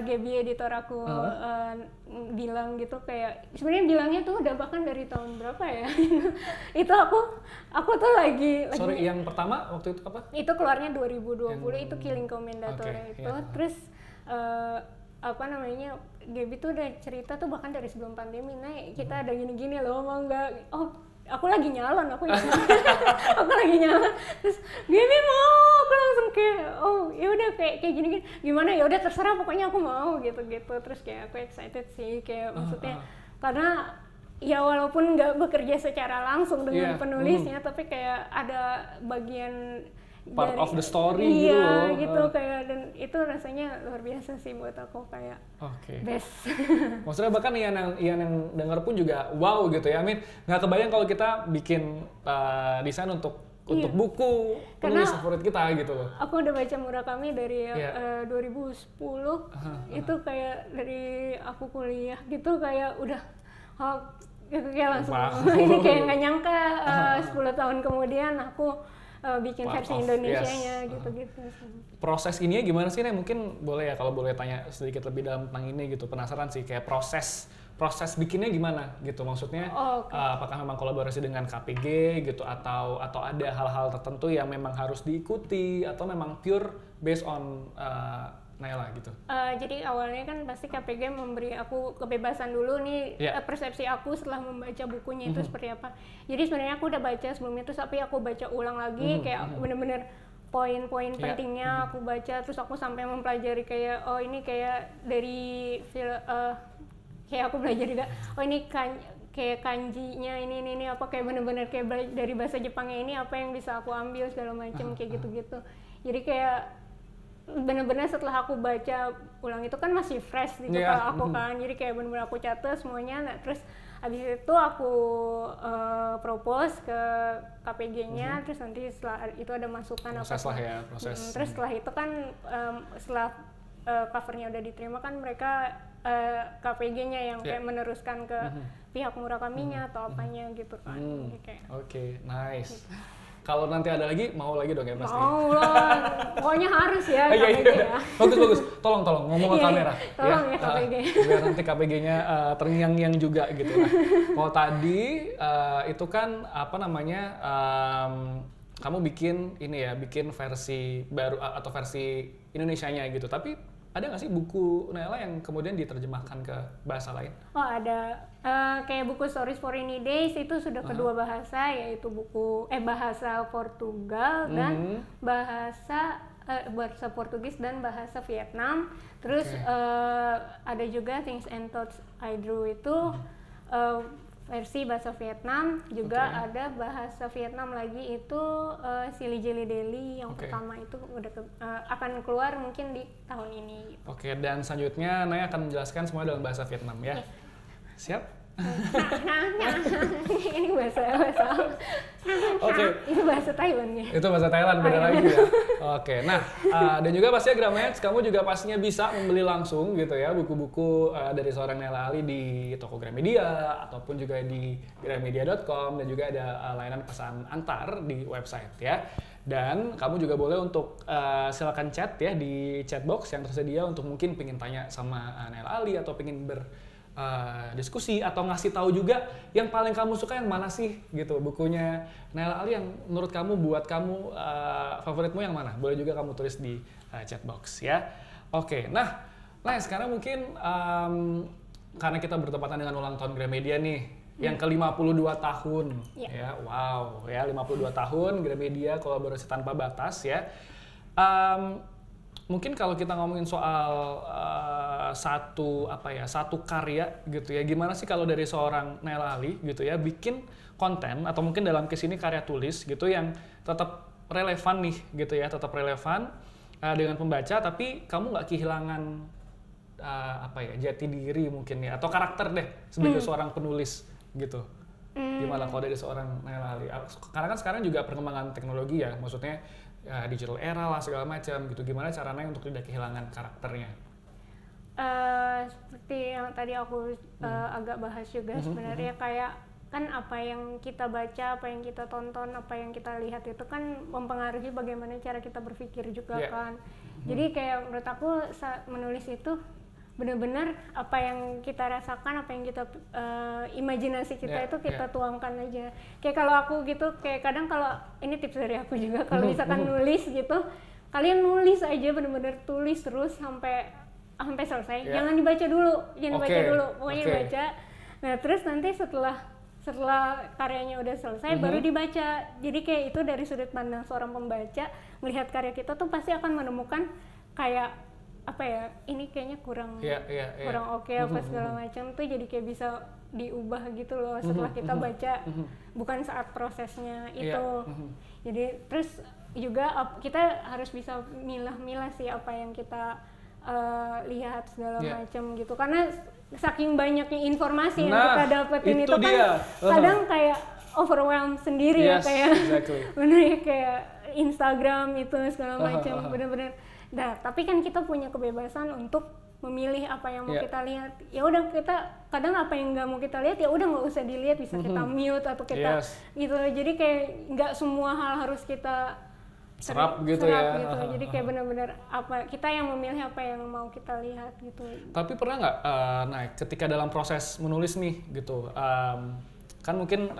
Gaby editor aku bilang gitu, kayak sebenarnya bilangnya tuh udah bahkan dari tahun berapa ya? Itu aku tuh lagi Sorry, yang pertama waktu itu apa? Itu keluarnya 2020, itu Killing Commendatore itu. Terus apa namanya, Gaby tuh udah cerita tuh bahkan dari sebelum pandemi, nah kita ada gini-gini loh, mau nggak? Aku lagi nyalon, aku lagi nyalon. Terus Gaby mau, aku langsung kayak ya udah kayak gini gimana, ya udah terserah pokoknya aku mau gitu. Terus kayak aku excited sih, kayak maksudnya karena ya walaupun nggak bekerja secara langsung dengan penulisnya, tapi kayak ada bagian part of the story gitu kayak, dan itu rasanya luar biasa sih buat aku, kayak best. Maksudnya bahkan yang denger pun juga wow gitu ya, nggak kebayang kalau kita bikin desain untuk buku penulis favorit kita gitu loh. Aku udah baca Murakami dari 2010, itu kayak dari aku kuliah gitu, kayak udah kayak langsung ini kayak nggak nyangka 10 tahun kemudian aku bikin versi Indonesianya gitu. Proses ininya gimana sih, Nek? Mungkin boleh ya kalau boleh tanya sedikit lebih dalam tentang ini gitu, penasaran sih kayak proses bikinnya gimana gitu, maksudnya apakah memang kolaborasi dengan KPG gitu atau ada hal-hal tertentu yang memang harus diikuti atau memang pure based on Naila gitu. Jadi awalnya kan pasti KPG memberi aku kebebasan dulu nih, persepsi aku setelah membaca bukunya itu seperti apa. Jadi sebenarnya aku udah baca sebelumnya, terus tapi aku baca ulang lagi kayak bener-bener poin-poin pentingnya aku baca, terus aku sampai mempelajari kayak ini kayak dari kayak aku belajar juga ini kayak kanjinya ini apa, kayak bener-bener kayak dari bahasa Jepangnya ini apa yang bisa aku ambil segala macam kayak gitu. Jadi kayak bener-bener setelah aku baca ulang itu kan masih fresh di kepala aku kan, jadi kayak bener-bener aku catat semuanya. Nah terus habis itu aku propose ke KPG-nya, terus nanti setelah itu ada masukan proses. Terus setelah itu kan setelah covernya udah diterima kan mereka KPG-nya yang kayak meneruskan ke pihak Murakaminya atau apanya gitu kan. Oke, nice. Kalau nanti ada lagi, mau lagi dong ya pasti. Mau lah, pokoknya harus ya KPG ya. Bagus. Tolong ngomong ke kamera. Tolong ya KPG. Biar nanti KPG-nya terngiang-ngiang juga gitu. Nah, kalau tadi itu kan apa namanya, kamu bikin versi baru atau versi Indonesianya gitu. Tapi ada nggak sih buku Naila yang kemudian diterjemahkan ke bahasa lain? Oh ada, kayak buku Stories for Rainy Days itu sudah kedua bahasa, yaitu bahasa Portugal dan bahasa Portugis dan bahasa Vietnam. Terus ada juga Things and Thoughts I Drew itu versi bahasa Vietnam, juga ada bahasa Vietnam lagi itu Silly Jelly Deli yang pertama itu udah akan keluar mungkin di tahun ini. Oke, dan selanjutnya Naya akan menjelaskan semua dalam bahasa Vietnam ya. Siap? Ini bahasa itu bahasa Thailand ya. Itu bahasa Thailand beda lagi ya. Oke, nah dan juga pastinya Gramedia, kamu juga pastinya bisa membeli langsung gitu ya buku-buku dari seorang Naila Ali di toko Gramedia ataupun juga di gramedia.com, dan juga ada layanan pesan antar di website ya. Dan kamu juga boleh untuk silakan chat ya di chatbox yang tersedia untuk mungkin pengen tanya sama Naila Ali atau pengen diskusi atau ngasih tahu juga yang paling kamu suka yang mana sih gitu bukunya Naila Ali yang menurut kamu, buat kamu favoritmu yang mana, boleh juga kamu tulis di chatbox ya. Oke, nah sekarang mungkin karena kita bertepatan dengan ulang tahun Gramedia nih yang ke-52 tahun ya, wow ya, 52 tahun Gramedia kolaborasi tanpa batas ya. Mungkin kalau kita ngomongin soal satu karya gitu ya, gimana sih kalau dari seorang Naila Ali gitu ya bikin konten atau mungkin dalam case ini karya tulis gitu yang tetap relevan nih gitu ya, tetap relevan dengan pembaca, tapi kamu nggak kehilangan jati diri mungkin ya, atau karakter deh sebagai seorang penulis gitu. Gimana kalau dari seorang Naila Ali? Karena kan sekarang juga perkembangan teknologi ya, maksudnya digital era lah segala macam gitu. Gimana caranya untuk tidak kehilangan karakternya? Seperti yang tadi aku agak bahas juga sebenarnya, kayak kan apa yang kita baca, apa yang kita tonton, apa yang kita lihat itu kan mempengaruhi bagaimana cara kita berpikir juga kan. Jadi kayak menurut aku saat menulis itu benar-benar apa yang kita rasakan, apa yang kita imajinasi kita itu kita tuangkan aja. Kayak kalau aku gitu, kayak kadang kalau ini tips dari aku juga, kalau misalkan nulis gitu, kalian nulis aja, benar-benar tulis terus sampai selesai. Jangan dibaca dulu, pokoknya baca. Nah terus nanti setelah karyanya udah selesai baru dibaca. Jadi kayak itu dari sudut pandang seorang pembaca melihat karya kita tuh pasti akan menemukan kayak ini kayaknya kurang oke apa segala macam tuh, jadi kayak bisa diubah gitu loh setelah kita baca, bukan saat prosesnya itu. Jadi terus juga kita harus bisa milah-milah sih apa yang kita lihat segala macam gitu, karena saking banyaknya informasi yang kita dapetin itu kan kadang kayak overwhelm sendiri ya, kayak bener ya, kayak Instagram itu segala macam bener-bener. Nah, tapi kan kita punya kebebasan untuk memilih apa yang mau kita lihat. Ya udah, kita kadang apa yang nggak mau kita lihat ya udah nggak usah dilihat, bisa kita mute atau kita gitu. Jadi kayak nggak semua hal harus kita serap gitu. Jadi kayak benar-benar kita yang memilih apa yang mau kita lihat gitu. Tapi pernah nggak ketika dalam proses menulis nih gitu, kan mungkin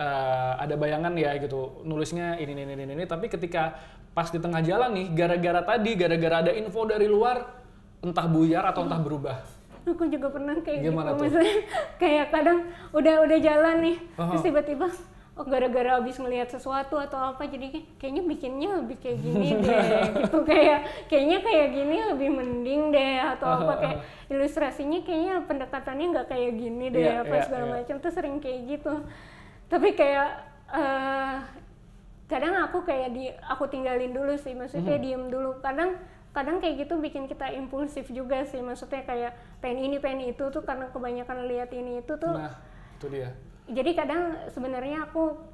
ada bayangan ya gitu, nulisnya ini, tapi ketika pas di tengah jalan nih, gara-gara ada info dari luar, entah buyar atau entah berubah. Aku juga pernah kayak gimana gitu, tuh? misalnya kayak kadang udah jalan nih, terus tiba-tiba gara-gara habis ngelihat sesuatu atau apa, jadi kayaknya bikinnya lebih kayak gini deh, gitu, kayaknya kayak gini lebih mending deh, atau kayak ilustrasinya kayaknya pendekatannya nggak kayak gini deh, segala macam tuh sering kayak gitu. Tapi kayak kadang aku kayak aku tinggalin dulu sih, maksudnya diem dulu. Kadang kayak gitu bikin kita impulsif juga sih, maksudnya kayak pengen itu tuh karena kebanyakan lihat ini itu tuh. Nah, itu dia. Jadi kadang sebenarnya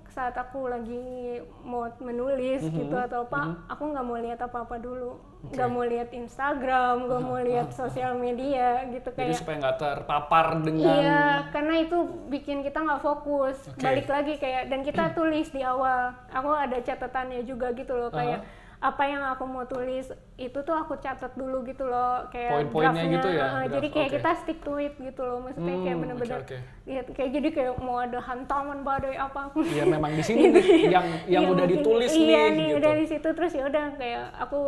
saat aku lagi mau menulis gitu atau apa, aku nggak mau lihat apa-apa dulu, nggak mau lihat Instagram, nggak mau lihat sosial media gitu, kayak. Jadi supaya nggak terpapar dengan. Iya, karena itu bikin kita nggak fokus. Balik lagi kayak, dan kita tulis di awal, aku ada catatannya juga gitu loh, kayak apa yang aku mau tulis itu tuh aku catat dulu gitu loh, kayak poin-poinnya gitu ya. Jadi kayak kita stick to it gitu loh, maksudnya kayak bener-bener lihat kayak, jadi kayak mau ada hantaman badai apa aku. Iya, memang di sini yang udah ditulis nih. Iya nih gitu. Udah di situ, terus ya udah kayak aku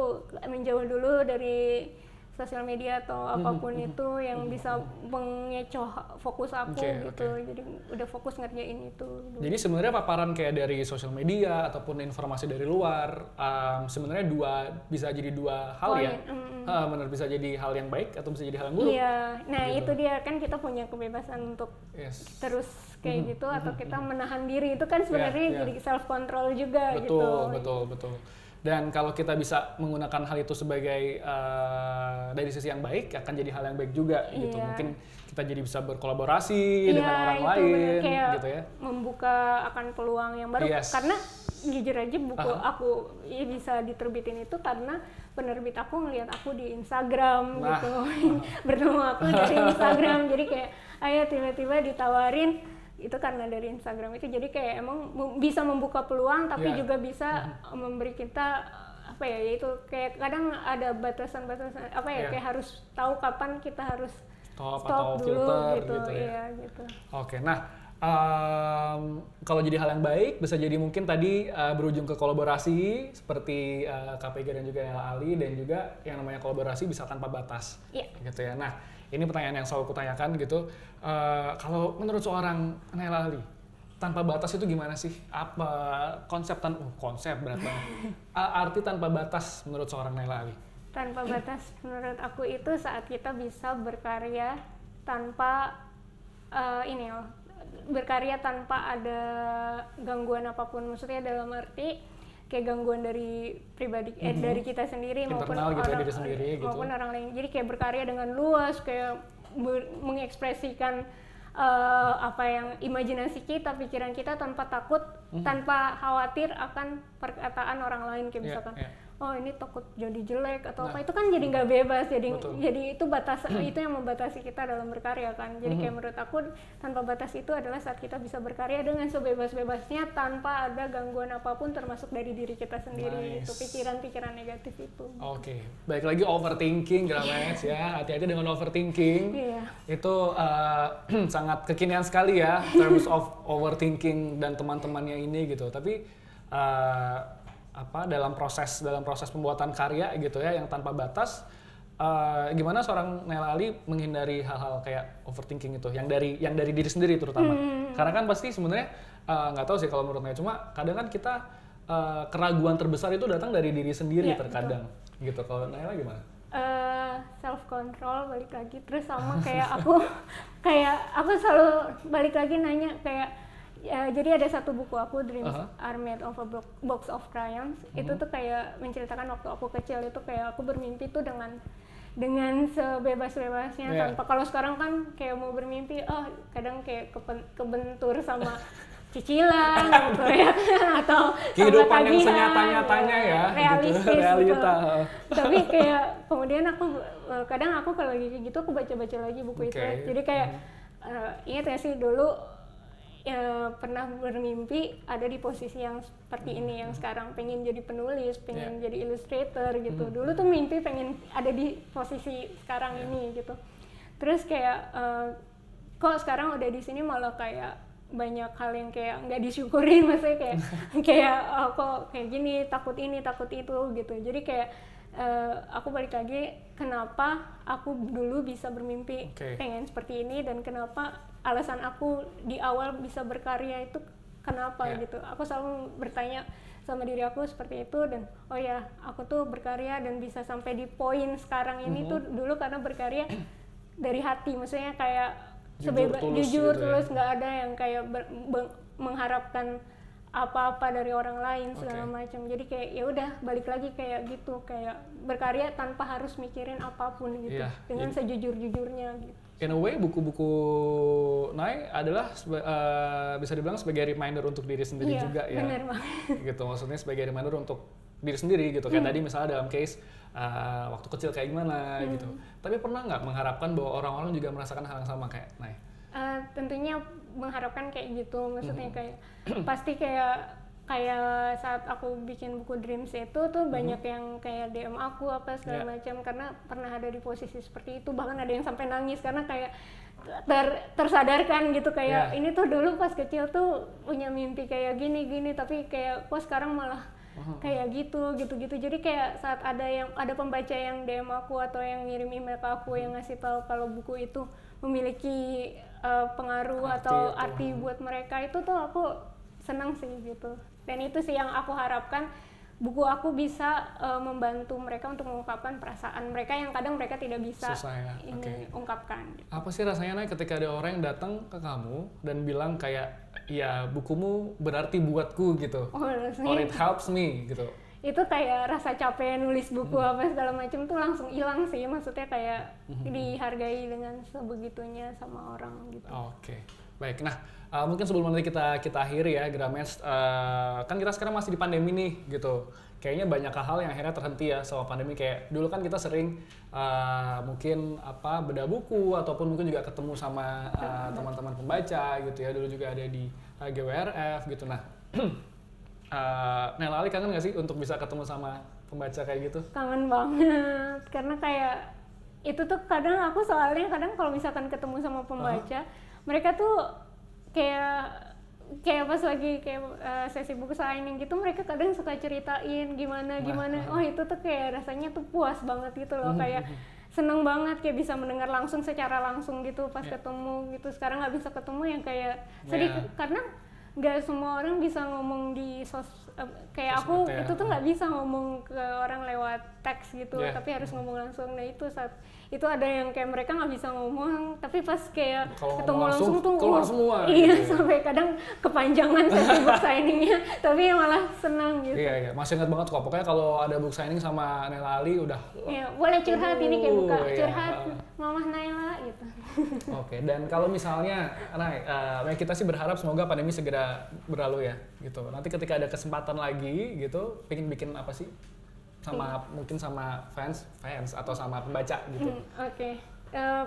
menjauh dulu dari sosial media atau apapun itu yang bisa mengecoh fokus aku gitu. Jadi udah fokus ngerjain itu dulu. Jadi sebenarnya paparan kayak dari sosial media ataupun informasi dari luar sebenarnya bisa jadi dua hal ya. Benar, bisa jadi hal yang baik atau bisa jadi hal yang buruk. Iya, nah gitu. Itu dia kan kita punya kebebasan untuk terus kayak gitu atau kita menahan diri itu kan sebenarnya jadi self control juga gitu. Betul. Dan kalau kita bisa menggunakan hal itu sebagai dari sisi yang baik, akan jadi hal yang baik juga gitu. Mungkin kita jadi bisa berkolaborasi dengan orang lain, gitu ya. Membuka akan peluang yang baru. Karena jujur aja buku aku bisa diterbitin itu karena penerbit aku ngelihat aku di Instagram gitu, bertemu aku dari Instagram. Jadi kayak, ayo tiba-tiba ditawarin. Itu karena dari Instagram itu, jadi kayak emang bisa membuka peluang tapi juga bisa memberi kita apa ya, yaitu kayak kadang ada batasan-batasan apa ya, kayak harus tahu kapan kita harus stop dulu gitu ya gitu. Oke, nah kalau jadi hal yang baik bisa jadi mungkin tadi berujung ke kolaborasi seperti KPG dan juga Ali, dan juga yang namanya kolaborasi bisa tanpa batas gitu ya. Nah, ini pertanyaan yang selalu kutanyakan gitu. Kalau menurut seorang Naila Ali, tanpa batas itu gimana sih? Apa konsep berat banget. Arti tanpa batas menurut seorang Naila Ali? Tanpa batas menurut aku itu saat kita bisa berkarya tanpa berkarya tanpa ada gangguan apapun. Maksudnya dalam arti kayak gangguan dari pribadi dari kita sendiri maupun orang lain. Jadi kayak berkarya dengan luas, kayak mengekspresikan apa yang imajinasi kita, pikiran kita tanpa takut, tanpa khawatir akan perkataan orang lain kayak misalkan oh ini takut jadi jelek atau apa, itu kan jadi nggak bebas, jadi itu batas itu yang membatasi kita dalam berkarya kan. Jadi kayak menurut aku tanpa batas itu adalah saat kita bisa berkarya dengan sebebas-bebasnya tanpa ada gangguan apapun termasuk dari diri kita sendiri. Itu pikiran-pikiran negatif itu. Oke. Baik lagi overthinking Gramex ya, hati-hati dengan overthinking. Itu sangat kekinian sekali ya terms of overthinking dan teman-temannya ini gitu. Tapi dalam proses pembuatan karya gitu ya yang tanpa batas, gimana seorang Naila Ali menghindari hal-hal kayak overthinking itu yang dari diri sendiri terutama. Karena kan pasti sebenarnya nggak tahu sih kalau menurut Naila, cuma kadang kan kita keraguan terbesar itu datang dari diri sendiri terkadang gitu. Kalau Naila gimana? Self control balik lagi, terus sama kayak aku selalu balik lagi nanya kayak jadi ada satu buku aku, Dreams Are Made of a Box of Crayons. Itu tuh kayak menceritakan waktu aku kecil itu kayak aku bermimpi tuh dengan sebebas-bebasnya tanpa, kalau sekarang kan kayak mau bermimpi kadang kayak kebentur sama cicilan gitu ya atau kehidupan yang senyata-nyatanya ya realistis realita gitu. Tapi kayak kemudian kadang aku kalau lagi kayak gitu aku baca-baca lagi buku itu. Jadi kayak ingat gak sih dulu pernah bermimpi ada di posisi yang seperti ini, yang sekarang pengen jadi penulis, pengen jadi illustrator gitu. Dulu tuh mimpi pengen ada di posisi sekarang ini gitu. Terus kayak kok sekarang udah di sini malah kayak banyak hal yang kayak nggak disyukurin, maksudnya kayak kok kayak gini, takut ini takut itu gitu. Jadi kayak aku balik lagi kenapa aku dulu bisa bermimpi pengen seperti ini, dan kenapa alasan aku di awal bisa berkarya itu kenapa gitu. Aku selalu bertanya sama diri aku seperti itu, dan oh ya aku tuh berkarya dan bisa sampai di poin sekarang ini tuh dulu karena berkarya dari hati, maksudnya kayak jujur tulus, nggak ada yang kayak mengharapkan apa-apa dari orang lain segala macam. Jadi kayak ya udah balik lagi kayak gitu, kayak berkarya tanpa harus mikirin apapun gitu, dengan sejujur-jujurnya gitu. In a way, buku-buku Nai adalah bisa dibilang sebagai reminder untuk diri sendiri juga ya. Benar banget. Gitu, maksudnya sebagai reminder untuk diri sendiri gitu. Kayak tadi misalnya dalam case waktu kecil kayak gimana gitu. Tapi pernah nggak mengharapkan bahwa orang-orang juga merasakan hal yang sama kayak Nai? Tentunya mengharapkan kayak gitu, maksudnya kayak pasti kayak saat aku bikin buku Dreams itu tuh banyak yang kayak DM aku apa segala macam, karena pernah ada di posisi seperti itu, bahkan ada yang sampai nangis karena kayak tersadarkan gitu kayak ini tuh dulu pas kecil tuh punya mimpi kayak gini tapi kayak kok sekarang malah kayak gitu. Jadi kayak saat ada pembaca yang DM aku atau yang ngirim email ke aku yang ngasih tahu kalau buku itu memiliki pengaruh atau arti buat mereka, itu tuh aku senang sih gitu. Dan itu sih yang aku harapkan, buku aku bisa membantu mereka untuk mengungkapkan perasaan mereka yang kadang mereka tidak bisa ungkapkan. Gitu. Apa sih rasanya Nay ketika ada orang yang datang ke kamu dan bilang kayak, ya bukumu berarti buatku gitu, or it helps me gitu? Itu kayak rasa capek nulis buku apa segala macam tuh langsung hilang sih, maksudnya kayak dihargai dengan sebegitunya sama orang gitu. Oke. Baik, nah mungkin sebelum nanti kita akhiri ya Gramesh, kan kita sekarang masih di pandemi nih gitu. Kayaknya banyak hal yang akhirnya terhenti ya sama pandemi. Kayak dulu kan kita sering mungkin bedah buku ataupun mungkin juga ketemu sama teman-teman pembaca gitu ya. Dulu juga ada di GWRF gitu. Nah, Nela Ali kangen nggak sih untuk bisa ketemu sama pembaca kayak gitu? Kangen banget, karena kayak itu tuh kadang aku soalnya kalau misalkan ketemu sama pembaca, mereka tuh kayak pas lagi sesi buku signing gitu, mereka kadang suka ceritain gimana. Oh itu tuh kayak rasanya tuh puas banget gitu loh, kayak seneng banget kayak bisa mendengar secara langsung gitu pas ketemu gitu. Sekarang nggak bisa ketemu yang kayak sedih karena nggak semua orang bisa ngomong di kayak aku itu tuh nggak bisa ngomong ke orang lewat teks gitu, tapi harus ngomong langsung. Nah itu ada yang kayak mereka nggak bisa ngomong, tapi pas kayak ketemu langsung tuh keluar semua. Iya gitu. Sampai kadang kepanjangan sesi book signingnya, tapi malah senang gitu. Iya, masih ingat banget kok. Pokoknya kalau ada book signing sama Nela Ali udah. Iya, boleh curhat ini kayak buka curhat Mama Naila gitu. Oke, dan kalau misalnya, kita sih berharap semoga pandemi segera berlalu ya, gitu. Nanti ketika ada kesempatan lagi, gitu, pengen bikin apa sih? Mungkin sama fans atau sama pembaca gitu. Oke.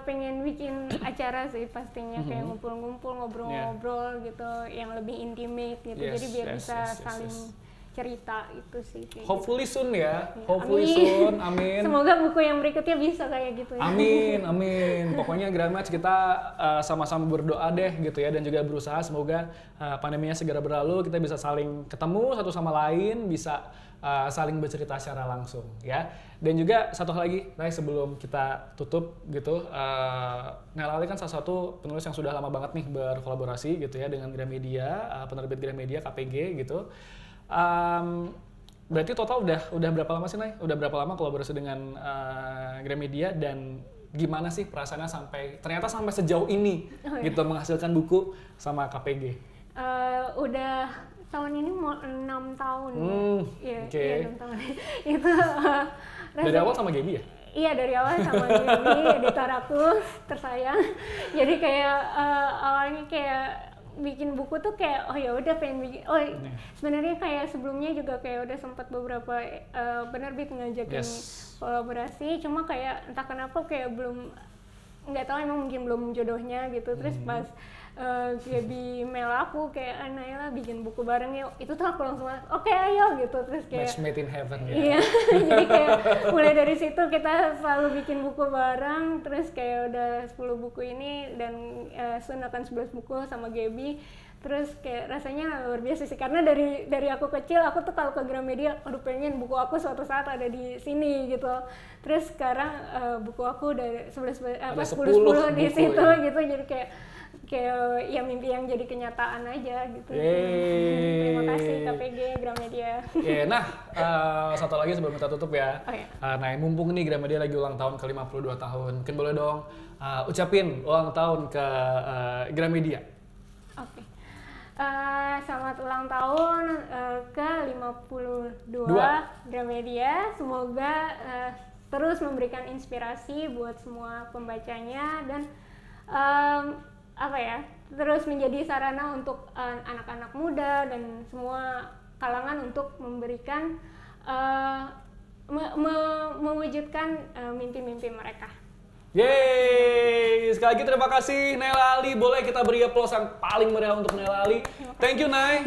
Pengen bikin acara sih pastinya, kayak ngumpul-ngumpul, ngobrol-ngobrol gitu, yang lebih intimate gitu. Jadi biar bisa saling cerita itu sih. Hopefully soon ya. Hopefully soon. Amin. Semoga buku yang berikutnya bisa kayak gitu ya. Amin. Pokoknya Gramesh kita sama-sama berdoa deh gitu ya, dan juga berusaha semoga pandeminya segera berlalu, kita bisa saling ketemu satu sama lain, bisa saling bercerita secara langsung ya. Dan juga satu hal lagi, sebelum kita tutup gitu, Nela Ali kan salah satu penulis yang sudah lama banget nih berkolaborasi gitu ya dengan Gramedia, penerbit Gramedia KPG gitu. Berarti total udah berapa lama sih Nay? Udah berapa lama kolaborasi dengan Gramedia, dan gimana sih perasaannya ternyata sampai sejauh ini gitu menghasilkan buku sama KPG? Udah tahun ini mau 6 tahun. Iya, 6 tahun. Itu dari awal sama Gaby ya? Iya, dari awal sama Gaby, editor aku tersayang. Jadi kayak awalnya kayak bikin buku tuh kayak ya udah pengen bikin. Sebenarnya kayak sebelumnya juga kayak udah sempat beberapa penerbit ngajakin kolaborasi, cuma kayak entah kenapa kayak nggak tahu, emang mungkin belum jodohnya gitu. Terus pas Gaby mail aku kayak Naila bikin buku bareng yuk, itu tuh aku langsung oke, ayo gitu. Terus kayak match made in heaven ya. Iya. Jadi kayak mulai dari situ kita selalu bikin buku bareng. Terus kayak udah 10 buku ini, dan soon akan 11 buku sama Gaby. Terus kayak rasanya luar biasa sih, karena dari aku kecil aku tuh kalau ke Gramedia, aduh pengen buku aku suatu saat ada di sini gitu. Terus sekarang buku aku udah 10 di situ ya. Gitu. Jadi kayak ya mimpi yang jadi kenyataan aja gitu. Terima kasih KPG Gramedia. Nah, satu lagi sebelum kita tutup ya. Nah, mumpung nih Gramedia lagi ulang tahun ke 52 tahun, mungkin boleh dong ucapin ulang tahun ke Gramedia. Oke. Selamat ulang tahun ke 52 Gramedia. Semoga terus memberikan inspirasi buat semua pembacanya, dan terus menjadi sarana untuk anak-anak muda dan semua kalangan untuk memberikan mewujudkan mimpi-mimpi mereka. Yeay! Sekali lagi terima kasih Nela Ali. Boleh kita beri aplaus yang paling meriah untuk Nela Ali. Thank you Nay.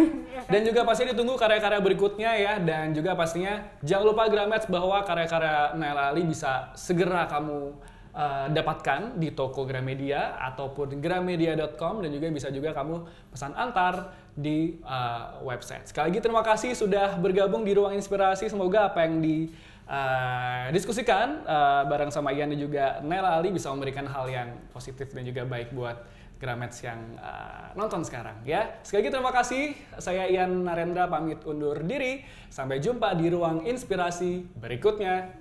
Dan juga pasti ditunggu karya-karya berikutnya ya. Dan juga pastinya jangan lupa Gramesh bahwa karya-karya Nela Ali bisa segera kamu dapatkan di toko Gramedia ataupun gramedia.com, dan juga bisa juga kamu pesan antar di website. Sekali lagi terima kasih sudah bergabung di Ruang Inspirasi. Semoga apa yang diskusikan bareng sama Ian dan juga Nela Ali bisa memberikan hal yang positif dan juga baik buat Gramets yang nonton sekarang ya. Sekali lagi terima kasih. Saya Ian Narendra pamit undur diri. Sampai jumpa di Ruang Inspirasi berikutnya.